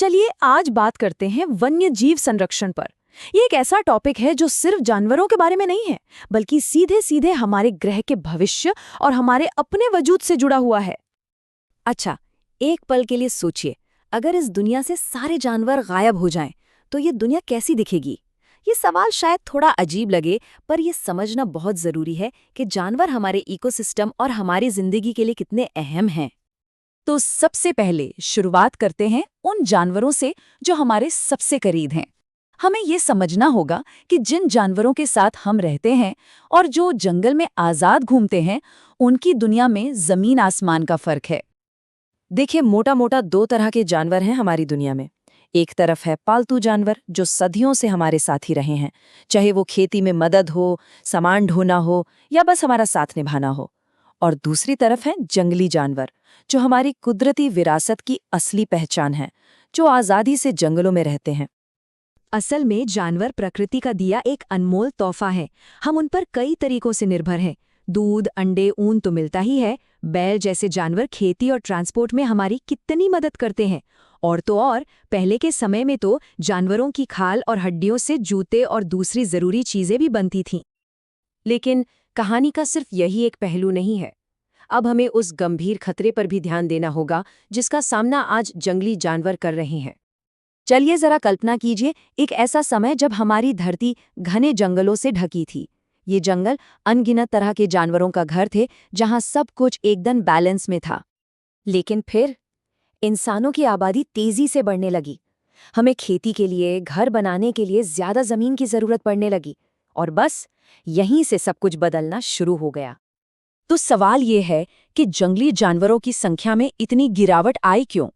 चलिए आज बात करते हैं वन्य जीव संरक्षण पर। ये एक ऐसा टॉपिक है जो सिर्फ जानवरों के बारे में नहीं है, बल्कि सीधे सीधे हमारे ग्रह के भविष्य और हमारे अपने वजूद से जुड़ा हुआ है। अच्छा, एक पल के लिए सोचिए, अगर इस दुनिया से सारे जानवर गायब हो जाएं, तो ये दुनिया कैसी दिखेगी? ये सवाल शायद थोड़ा अजीब लगे, पर यह समझना बहुत जरूरी है कि जानवर हमारे इकोसिस्टम और हमारी जिंदगी के लिए कितने अहम हैं। तो सबसे पहले शुरुआत करते हैं उन जानवरों से जो हमारे सबसे करीब हैं। हमें ये समझना होगा कि जिन जानवरों के साथ हम रहते हैं और जो जंगल में आज़ाद घूमते हैं, उनकी दुनिया में ज़मीन आसमान का फ़र्क है। देखिए, मोटा मोटा दो तरह के जानवर हैं हमारी दुनिया में। एक तरफ है पालतू जानवर जो सदियों से हमारे साथ ही रहे हैं, चाहे वो खेती में मदद हो, सामान ढोना हो या बस हमारा साथ निभाना हो। और दूसरी तरफ है जंगली जानवर, जो हमारी कुदरती विरासत की असली पहचान है, जो आज़ादी से जंगलों में रहते हैं। असल में जानवर प्रकृति का दिया एक अनमोल तोहफा है। हम उन पर कई तरीकों से निर्भर हैं। दूध, अंडे, ऊन तो मिलता ही है। बैल जैसे जानवर खेती और ट्रांसपोर्ट में हमारी कितनी मदद करते हैं। और तो और, पहले के समय में तो जानवरों की खाल और हड्डियों से जूते और दूसरी जरूरी चीजें भी बनती थीं। लेकिन कहानी का सिर्फ यही एक पहलू नहीं है। अब हमें उस गंभीर खतरे पर भी ध्यान देना होगा जिसका सामना आज जंगली जानवर कर रहे हैं। चलिए जरा कल्पना कीजिए, एक ऐसा समय जब हमारी धरती घने जंगलों से ढकी थी। ये जंगल अनगिनत तरह के जानवरों का घर थे, जहां सब कुछ एकदम बैलेंस में था। लेकिन फिर इंसानों की आबादी तेजी से बढ़ने लगी। हमें खेती के लिए, घर बनाने के लिए ज्यादा जमीन की जरूरत पड़ने लगी, और बस यहीं से सब कुछ बदलना शुरू हो गया। तो सवाल ये है कि जंगली जानवरों की संख्या में इतनी गिरावट आई क्यों?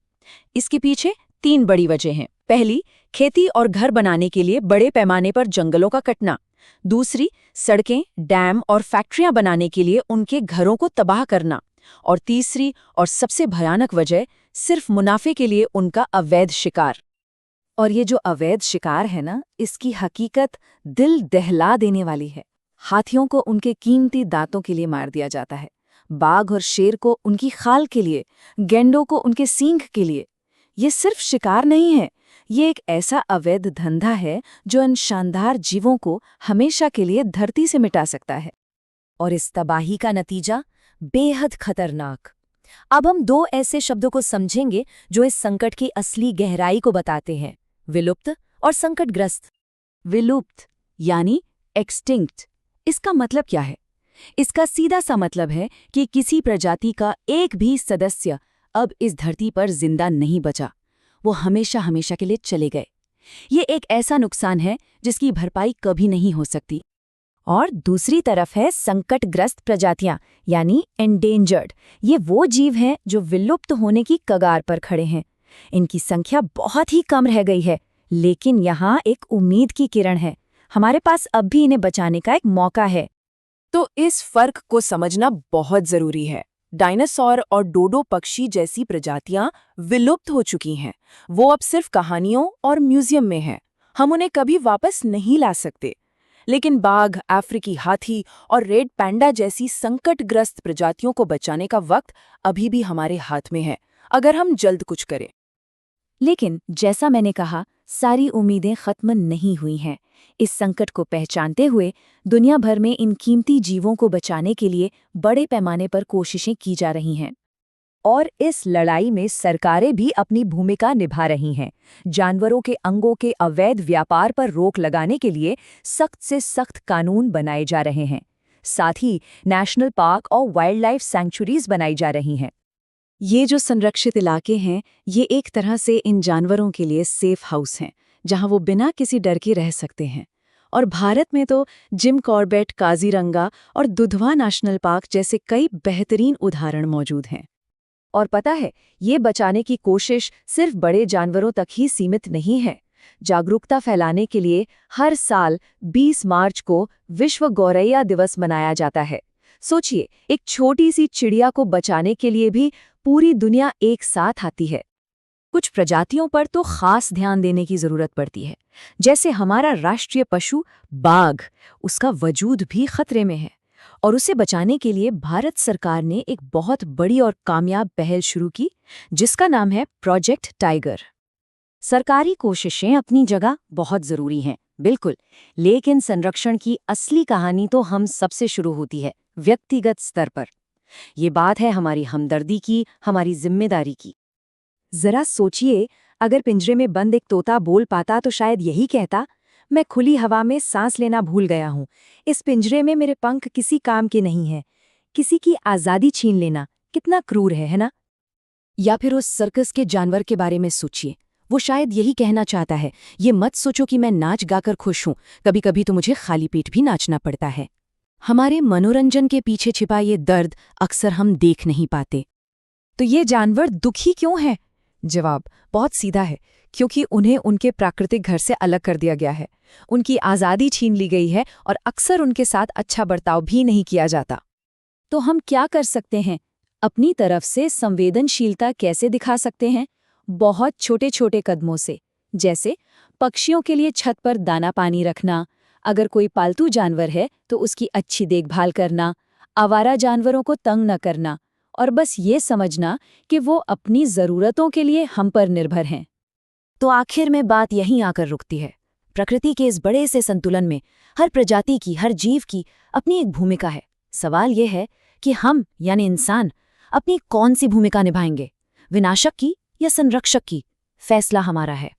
इसके पीछे 3 बड़ी वजह हैं। पहली, खेती और घर बनाने के लिए बड़े पैमाने पर जंगलों का कटना। दूसरी, सड़कें, डैम और फैक्ट्रियां बनाने के लिए उनके घरों को तबाह करना। और तीसरी और सबसे भयानक वजह, सिर्फ मुनाफे के लिए उनका अवैध शिकार। और ये जो अवैध शिकार है ना, इसकी हकीकत दिल दहला देने वाली है। हाथियों को उनके कीमती दांतों के लिए मार दिया जाता है, बाघ और शेर को उनकी खाल के लिए, गैंडों को उनके सींग के लिए। ये सिर्फ शिकार नहीं है, ये एक ऐसा अवैध धंधा है जो इन शानदार जीवों को हमेशा के लिए धरती से मिटा सकता है। और इस तबाही का नतीजा बेहद खतरनाक। अब हम 2 ऐसे शब्दों को समझेंगे जो इस संकट की असली गहराई को बताते हैं: विलुप्त और संकटग्रस्त। विलुप्त यानी एक्सटिंक्ट। इसका मतलब क्या है? इसका सीधा सा मतलब है कि किसी प्रजाति का एक भी सदस्य अब इस धरती पर जिंदा नहीं बचा। वो हमेशा हमेशा के लिए चले गए। ये एक ऐसा नुकसान है जिसकी भरपाई कभी नहीं हो सकती। और दूसरी तरफ है संकटग्रस्त प्रजातियां, यानी एंडेंजर्ड। ये वो जीव हैं जो विलुप्त होने की कगार पर खड़े हैं। इनकी संख्या बहुत ही कम रह गई है, लेकिन यहाँ एक उम्मीद की किरण है। हमारे पास अब भी इन्हें बचाने का एक मौका है। तो इस फर्क को समझना बहुत जरूरी है। डायनासोर और डोडो पक्षी जैसी प्रजातियां विलुप्त हो चुकी हैं। वो अब सिर्फ कहानियों और म्यूजियम में हैं। हम उन्हें कभी वापस नहीं ला सकते। लेकिन बाघ, अफ्रीकी हाथी और रेड पैंडा जैसी संकटग्रस्त प्रजातियों को बचाने का वक्त अभी भी हमारे हाथ में है, अगर हम जल्द कुछ करें। लेकिन जैसा मैंने कहा, सारी उम्मीदें खत्म नहीं हुई हैं। इस संकट को पहचानते हुए दुनिया भर में इन कीमती जीवों को बचाने के लिए बड़े पैमाने पर कोशिशें की जा रही हैं। और इस लड़ाई में सरकारें भी अपनी भूमिका निभा रही हैं। जानवरों के अंगों के अवैध व्यापार पर रोक लगाने के लिए सख्त से सख्त कानून बनाए जा रहे हैं। साथ ही नेशनल पार्क और वाइल्ड लाइफ सैंक्चुरीज बनाई जा रही हैं। ये जो संरक्षित इलाके हैं, ये एक तरह से इन जानवरों के लिए सेफ हाउस हैं, जहां वो बिना किसी डर के रह सकते हैं। और भारत में तो जिम कॉर्बेट, काजीरंगा और दुधवा नेशनल पार्क जैसे कई बेहतरीन उदाहरण मौजूद हैं। और पता है, ये बचाने की कोशिश सिर्फ बड़े जानवरों तक ही सीमित नहीं है। जागरूकता फैलाने के लिए हर साल 20 मार्च को विश्व गौरैया दिवस मनाया जाता है। सोचिए, एक छोटी सी चिड़िया को बचाने के लिए भी पूरी दुनिया एक साथ आती है। कुछ प्रजातियों पर तो खास ध्यान देने की जरूरत पड़ती है, जैसे हमारा राष्ट्रीय पशु बाघ। उसका वजूद भी खतरे में है, और उसे बचाने के लिए भारत सरकार ने एक बहुत बड़ी और कामयाब पहल शुरू की, जिसका नाम है प्रोजेक्ट टाइगर। सरकारी कोशिशें अपनी जगह बहुत जरूरी हैं, बिल्कुल, लेकिन संरक्षण की असली कहानी तो हम सबसे शुरू होती है, व्यक्तिगत स्तर पर। ये बात है हमारी हमदर्दी की, हमारी जिम्मेदारी की। जरा सोचिए, अगर पिंजरे में बंद एक तोता बोल पाता तो शायद यही कहता, मैं खुली हवा में सांस लेना भूल गया हूँ। इस पिंजरे में मेरे पंख किसी काम के नहीं हैं। किसी की आज़ादी छीन लेना कितना क्रूर है ना? या फिर उस सर्कस के जानवर के बारे में सोचिए, वो शायद यही कहना चाहता है, ये मत सोचो कि मैं नाच गाकर खुश हूँ, कभी कभी तो मुझे खाली पेट भी नाचना पड़ता है। हमारे मनोरंजन के पीछे छिपा ये दर्द अक्सर हम देख नहीं पाते। तो ये जानवर दुखी क्यों है? जवाब बहुत सीधा है, क्योंकि उन्हें उनके प्राकृतिक घर से अलग कर दिया गया है। उनकी आज़ादी छीन ली गई है और अक्सर उनके साथ अच्छा बर्ताव भी नहीं किया जाता। तो हम क्या कर सकते हैं? अपनी तरफ से संवेदनशीलता कैसे दिखा सकते हैं? बहुत छोटे छोटे कदमों से, जैसे पक्षियों के लिए छत पर दाना पानी रखना, अगर कोई पालतू जानवर है तो उसकी अच्छी देखभाल करना, आवारा जानवरों को तंग न करना, और बस ये समझना कि वो अपनी ज़रूरतों के लिए हम पर निर्भर हैं। तो आखिर में बात यहीं आकर रुकती है। प्रकृति के इस बड़े से संतुलन में हर प्रजाति की, हर जीव की अपनी एक भूमिका है। सवाल ये है कि हम यानी इंसान अपनी कौन सी भूमिका निभाएंगे, विनाशक की या संरक्षक की? फैसला हमारा है।